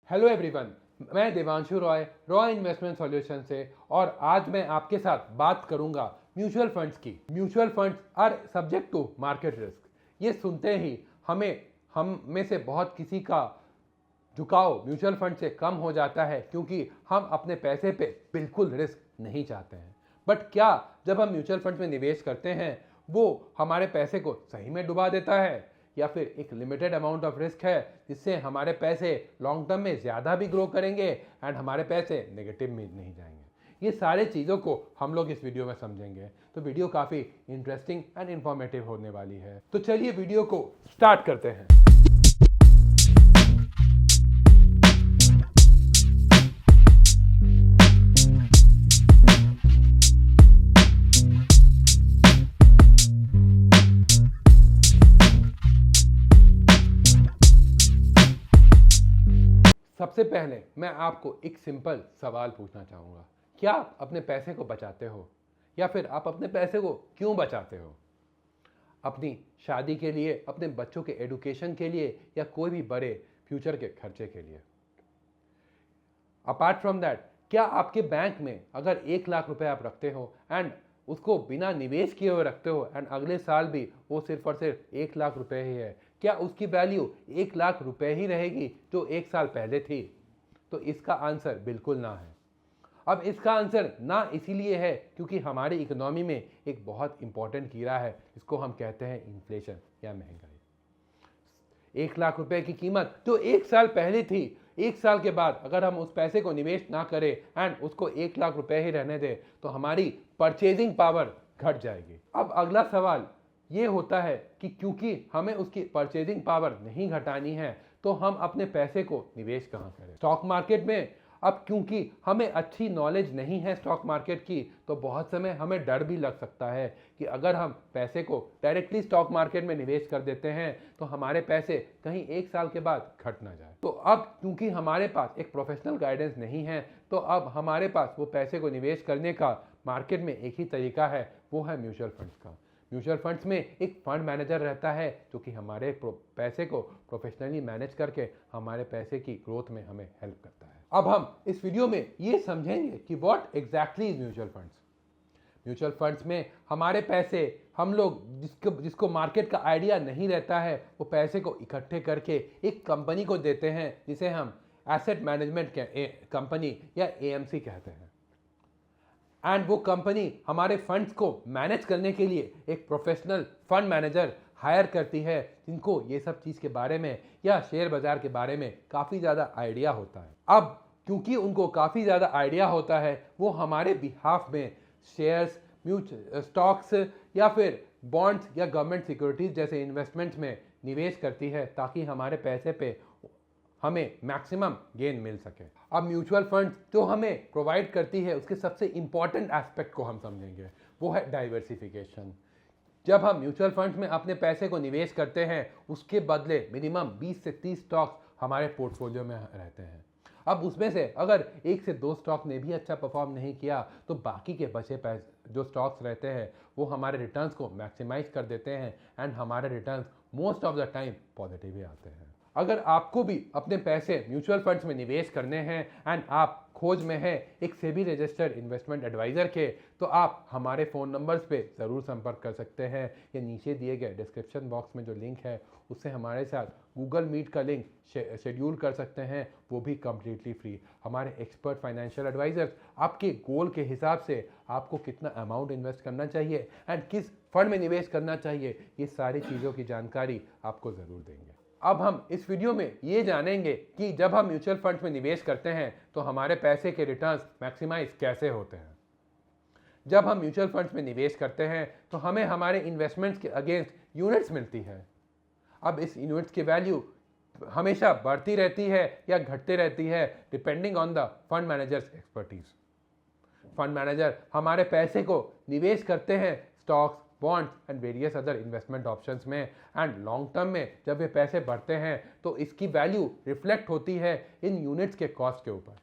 Hello everyone, मैं Devanshu Roy investment solution से। और आज मैं आपके साथ बात करूंगा म्यूचुअल फंड्स की। Mutual funds are subject to market risk. ये सुनते ही हम में से बहुत किसी का झुकाव म्यूचुअल फंड से कम हो जाता है, क्योंकि हम अपने पैसे पे बिल्कुल रिस्क नहीं चाहते हैं। बट क्या जब हम म्यूचुअल फंड में निवेश करते हैं वो हमारे पैसे को सही में डुबा देता है, या फिर एक लिमिटेड अमाउंट ऑफ रिस्क है जिससे हमारे पैसे लॉन्ग टर्म में ज़्यादा भी ग्रो करेंगे एंड हमारे पैसे नेगेटिव में नहीं जाएंगे? ये सारे चीज़ों को हम लोग इस वीडियो में समझेंगे। तो वीडियो काफ़ी इंटरेस्टिंग एंड इंफॉर्मेटिव होने वाली है। तो चलिए वीडियो को स्टार्ट करते हैं। सबसे पहले मैं आपको एक सिंपल सवाल पूछना चाहूँगा। क्या आप अपने पैसे को बचाते हो, या फिर आप अपने पैसे को क्यों बचाते हो? अपनी शादी के लिए, अपने बच्चों के एडुकेशन के लिए, या कोई भी बड़े फ्यूचर के खर्चे के लिए? अपार्ट फ्रॉम दैट, क्या आपके बैंक में अगर 1 लाख रुपए आप रखते हो एंड उसको बिना निवेश किए हुए रखते हो एंड अगले साल भी वो सिर्फ और सिर्फ 1 लाख रुपए ही है, क्या उसकी वैल्यू 1 लाख रुपए ही रहेगी जो 1 साल पहले थी? तो इसका आंसर बिल्कुल ना है। अब इसका आंसर ना इसीलिए है क्योंकि हमारी इकोनॉमी में एक बहुत इंपॉर्टेंट कीड़ा है, इसको हम कहते हैं इन्फ्लेशन या महंगाई। 1 लाख रुपए की कीमत जो 1 साल पहले थी, 1 साल के बाद अगर हम उस पैसे को निवेश ना करें एंड उसको 1 लाख रुपए ही रहने दें तो हमारी परचेजिंग पावर घट जाएगी। अब अगला सवाल ये होता है कि क्योंकि हमें उसकी परचेजिंग पावर नहीं घटानी है तो हम अपने पैसे को निवेश कहाँ करें? स्टॉक मार्केट में। अब क्योंकि हमें अच्छी नॉलेज नहीं है स्टॉक मार्केट की, तो बहुत समय हमें डर भी लग सकता है कि अगर हम पैसे को डायरेक्टली स्टॉक मार्केट में निवेश कर देते हैं तो हमारे पैसे कहीं 1 साल के बाद घट ना जाए। तो अब क्योंकि हमारे पास एक प्रोफेशनल गाइडेंस नहीं है, तो अब हमारे पास वो पैसे को निवेश करने का मार्केट में एक ही तरीका है, वो है म्यूचुअल फंड्स का। म्यूचुअल फंड्स में एक फंड मैनेजर रहता है जो कि हमारे पैसे को प्रोफेशनली मैनेज करके हमारे पैसे की ग्रोथ में हमें हेल्प करता है। अब हम इस वीडियो में ये समझेंगे कि what exactly is mutual funds. Mutual funds में हमारे पैसे, हम लोग जिसको मार्केट का आइडिया नहीं रहता है, वो पैसे को इकट्ठे करके एक कंपनी को देते हैं जिसे हम एसेट मैनेजमेंट कंपनी या एएमसी कहते हैं। एंड वो कंपनी हमारे फंड्स को मैनेज करने के लिए एक प्रोफेशनल फंड मैनेजर हायर करती है जिनको ये सब चीज़ के बारे में या शेयर बाजार के बारे में काफ़ी ज़्यादा आइडिया होता है। अब क्योंकि उनको काफ़ी ज़्यादा आइडिया होता है, वो हमारे बिहाफ में शेयर्स, स्टॉक्स या फिर बॉन्ड्स या गवर्नमेंट सिक्योरिटीज़ जैसे इन्वेस्टमेंट्स में निवेश करती है ताकि हमारे पैसे पे हमें मैक्सिमम गेन मिल सके। अब म्यूचुअल फंड जो हमें प्रोवाइड करती है उसके सबसे इंपॉर्टेंट एस्पेक्ट को हम समझेंगे, वो है डाइवर्सिफिकेशन। जब हम म्यूचुअल फंड में अपने पैसे को निवेश करते हैं उसके बदले मिनिमम 20 से 30 स्टॉक्स हमारे पोर्टफोलियो में रहते हैं। अब उसमें से अगर 1 से 2 स्टॉक ने भी अच्छा परफॉर्म नहीं किया तो बाकी के बचे पैसे जो स्टॉक्स रहते हैं वो हमारे रिटर्न्स को मैक्सिमाइज कर देते हैं एंड हमारे returns most of the time positive ही आते हैं। अगर आपको भी अपने पैसे म्यूचुअल फंड्स में निवेश करने हैं एंड आप खोज में हैं एक सेबी रजिस्टर्ड इन्वेस्टमेंट एडवाइज़र के, तो आप हमारे फ़ोन नंबर्स पे ज़रूर संपर्क कर सकते हैं या नीचे दिए गए डिस्क्रिप्शन बॉक्स में जो लिंक है उससे हमारे साथ गूगल मीट का लिंक शेड्यूल कर सकते हैं, वो भी कम्प्लीटली फ्री। हमारे एक्सपर्ट फाइनेंशियल एडवाइज़र्स आपके गोल के हिसाब से आपको कितना अमाउंट इन्वेस्ट करना चाहिए एंड किस फंड में निवेश करना चाहिए, ये सारी चीज़ों की जानकारी आपको ज़रूर देंगे। अब हम इस वीडियो में ये जानेंगे कि जब हम म्यूचुअल फंड्स में निवेश करते हैं तो हमारे पैसे के रिटर्न्स मैक्सिमाइज कैसे होते हैं। जब हम म्यूचुअल फंड्स में निवेश करते हैं तो हमें हमारे इन्वेस्टमेंट्स के अगेंस्ट यूनिट्स मिलती है। अब इस यूनिट्स की वैल्यू हमेशा बढ़ती रहती है या घटती रहती है depending on the fund managers expertise. Fund manager हमारे पैसे को निवेश करते हैं stocks, bonds and various other investment options में एंड लॉन्ग टर्म में जब ये पैसे बढ़ते हैं तो इसकी वैल्यू रिफ्लेक्ट होती है इन यूनिट्स के कॉस्ट के ऊपर।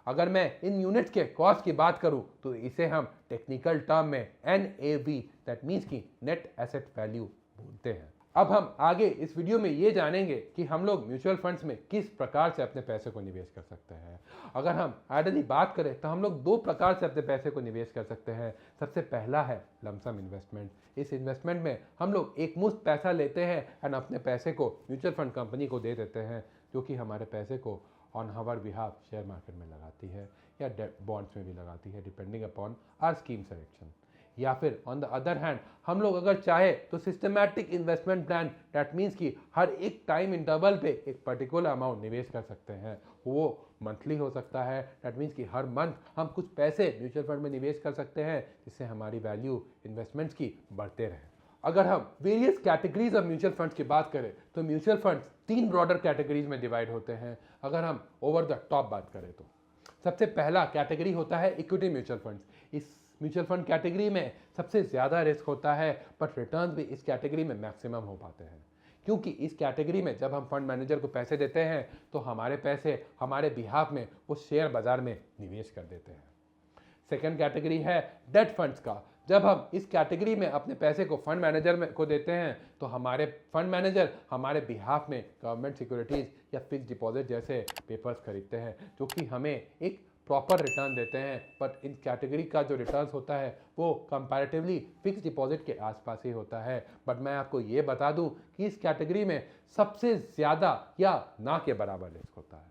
अगर मैं इन यूनिट्स के कॉस्ट की बात करूं तो इसे हम टेक्निकल टर्म में NAV दैट मीन्स की नेट एसेट वैल्यू बोलते हैं। अब हम आगे इस वीडियो में ये जानेंगे कि हम लोग म्यूचुअल फंड्स में किस प्रकार से अपने पैसे को निवेश कर सकते हैं। अगर हम आइडियली बात करें तो हम लोग दो प्रकार से अपने पैसे को निवेश कर सकते हैं। सबसे पहला है लमसम इन्वेस्टमेंट। इस इन्वेस्टमेंट में हम लोग एक मुश्त पैसा लेते हैं एंड अपने पैसे को म्यूचुअल फंड कंपनी को दे देते हैं, जो कि हमारे पैसे को on our behalf share market में लगाती है या बॉन्ड्स में भी लगाती है, depending upon our scheme selection. या फिर ऑन द अदर हैंड हम लोग अगर चाहे तो systematic investment plan, that means कि हर एक टाइम इंटरवल पे एक पर्टिकुलर अमाउंट निवेश कर सकते हैं। वो मंथली हो सकता है, दैट मीन्स कि हर मंथ हम कुछ पैसे म्यूचुअल फंड में निवेश कर सकते हैं, जिससे हमारी वैल्यू इन्वेस्टमेंट्स की बढ़ते रहे। अगर हम various categories of mutual funds की बात करें तो म्यूचुअल फंड्स तीन ब्रॉडर कैटेगरीज में डिवाइड होते हैं। अगर हम ओवर द टॉप बात करें तो सबसे पहला कैटेगरी होता है इक्विटी म्यूचुअल फंड्स। इस म्यूचुअल फंड कैटेगरी में सबसे ज़्यादा रिस्क होता है, बट रिटर्न भी इस कैटेगरी में मैक्सिमम हो पाते हैं, क्योंकि इस कैटेगरी में जब हम फंड मैनेजर को पैसे देते हैं तो हमारे पैसे हमारे बिहाफ में वो शेयर बाजार में निवेश कर देते हैं। सेकेंड कैटेगरी है डेट फंड्स का। जब हम इस कैटेगरी में अपने पैसे को फंड मैनेजर में को देते हैं तो हमारे फंड मैनेजर हमारे बिहाफ में गवर्नमेंट सिक्योरिटीज़ या फिक्स डिपॉजिट जैसे पेपर्स खरीदते हैं, जो कि हमें एक प्रॉपर रिटर्न देते हैं। बट इन कैटेगरी का जो रिटर्न्स होता है वो कंपैरेटिवली फिक्स डिपॉजिट के आसपास ही होता है। बट मैं आपको ये बता दूं कि इस कैटेगरी में सबसे ज़्यादा या ना के बराबर रिस्क होता है।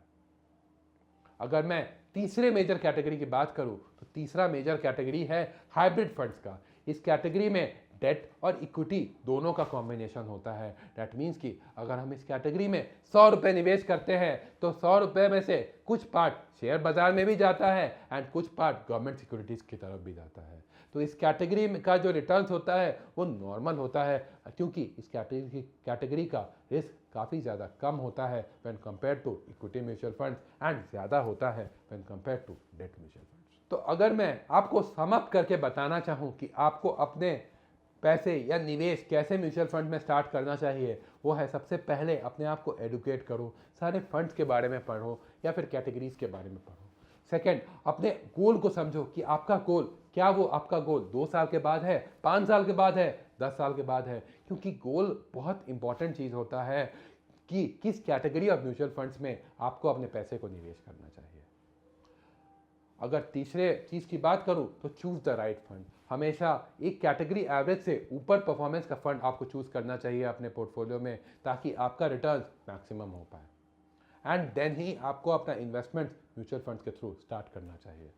अगर मैं तीसरे मेजर कैटेगरी की बात करूं तो तीसरा मेजर कैटेगरी है हाइब्रिड फंड्स का। इस कैटेगरी में डेट और इक्विटी दोनों का कॉम्बिनेशन होता है। दैट मीन्स कि अगर हम इस कैटेगरी में 100 रुपये निवेश करते हैं तो 100 रुपये में से कुछ पार्ट शेयर बाजार में भी जाता है एंड कुछ पार्ट गवर्नमेंट सिक्योरिटीज़ की तरफ भी जाता है। तो इस कैटेगरी का जो रिटर्न्स होता है वो नॉर्मल होता है, क्योंकि इस कैटेगरी का रिस्क काफ़ी ज़्यादा कम होता है when compare to equity mutual funds and ज़्यादा होता है when compare to debt mutual funds. तो अगर मैं आपको सम अप करके बताना चाहूँ कि आपको अपने पैसे या निवेश कैसे म्यूचुअल फंड में स्टार्ट करना चाहिए, वो है सबसे पहले अपने आप को एडुकेट करो, सारे फंड्स के बारे में पढ़ो या फिर कैटेगरीज के बारे में पढ़ो। सेकंड, अपने गोल को समझो कि आपका गोल क्या, वो आपका गोल 2 साल के बाद है, 5 साल के बाद है, 10 साल के बाद है, क्योंकि गोल बहुत इंपॉर्टेंट चीज़ होता है कि किस कैटेगरी ऑफ म्यूचुअल फंड्स में आपको अपने पैसे को निवेश करना चाहिए। अगर तीसरे चीज़ की बात करूं तो चूज द राइट फंड। हमेशा एक कैटेगरी एवरेज से ऊपर परफॉर्मेंस का फंड आपको चूज करना चाहिए अपने पोर्टफोलियो में, ताकि आपका रिटर्न मैक्सिमम हो पाए एंड देन ही आपको अपना इन्वेस्टमेंट म्यूचुअल फंड्स के थ्रू स्टार्ट करना चाहिए।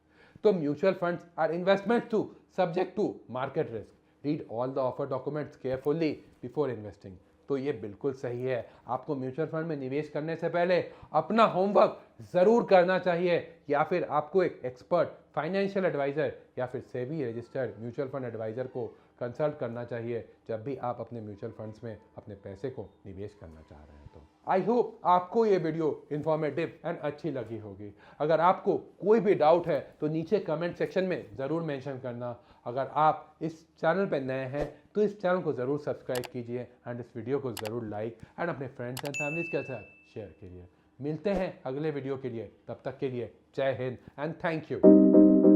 तो mutual funds are investment to subject to market risk. Read all the offer documents carefully before investing. तो ये बिल्कुल सही है, आपको म्यूचुअल फंड में निवेश करने से पहले अपना होमवर्क ज़रूर करना चाहिए, या फिर आपको एक एक्सपर्ट फाइनेंशियल एडवाइज़र या फिर SEBI registered mutual fund adviser को कंसल्ट करना चाहिए जब भी आप अपने म्यूचुअल फंड्स में अपने पैसे को निवेश करना चाह रहे हैं। तो आई होप आपको ये वीडियो इन्फॉर्मेटिव एंड अच्छी लगी होगी। अगर आपको कोई भी डाउट है तो नीचे कमेंट सेक्शन में ज़रूर मेंशन करना। अगर आप इस चैनल पर नए हैं तो इस चैनल को ज़रूर सब्सक्राइब कीजिए एंड इस वीडियो को ज़रूर लाइक एंड अपने फ्रेंड्स एंड फैमिलीज के साथ शेयर कीजिए। मिलते हैं अगले वीडियो के लिए, तब तक के लिए जय हिंद एंड थैंक यू।